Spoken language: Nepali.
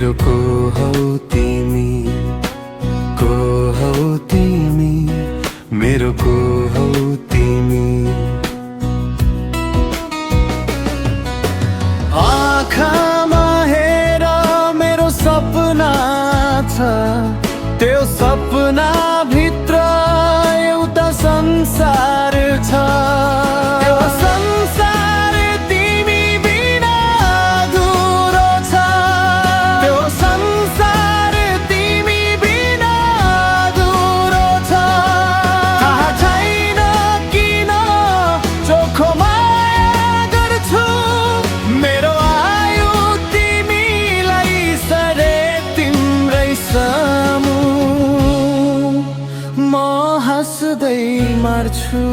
मेरो को हौ तिमी, को हौ तिमी, मेरो को हौ तिमी। आँखामा हेर मेरो सपना छ, त्यो सपना भित्र एउटा संसार छ। त्यो संसार तिमी बिना अधुरो छ, त्यो संसार तिमी बिना अधुरो छ। थाहा छैन किन चोखो माया गर्छु, मेरो आयु तिमीलाई सरे तिम्रै सामु म हाँस्दै मर्छु।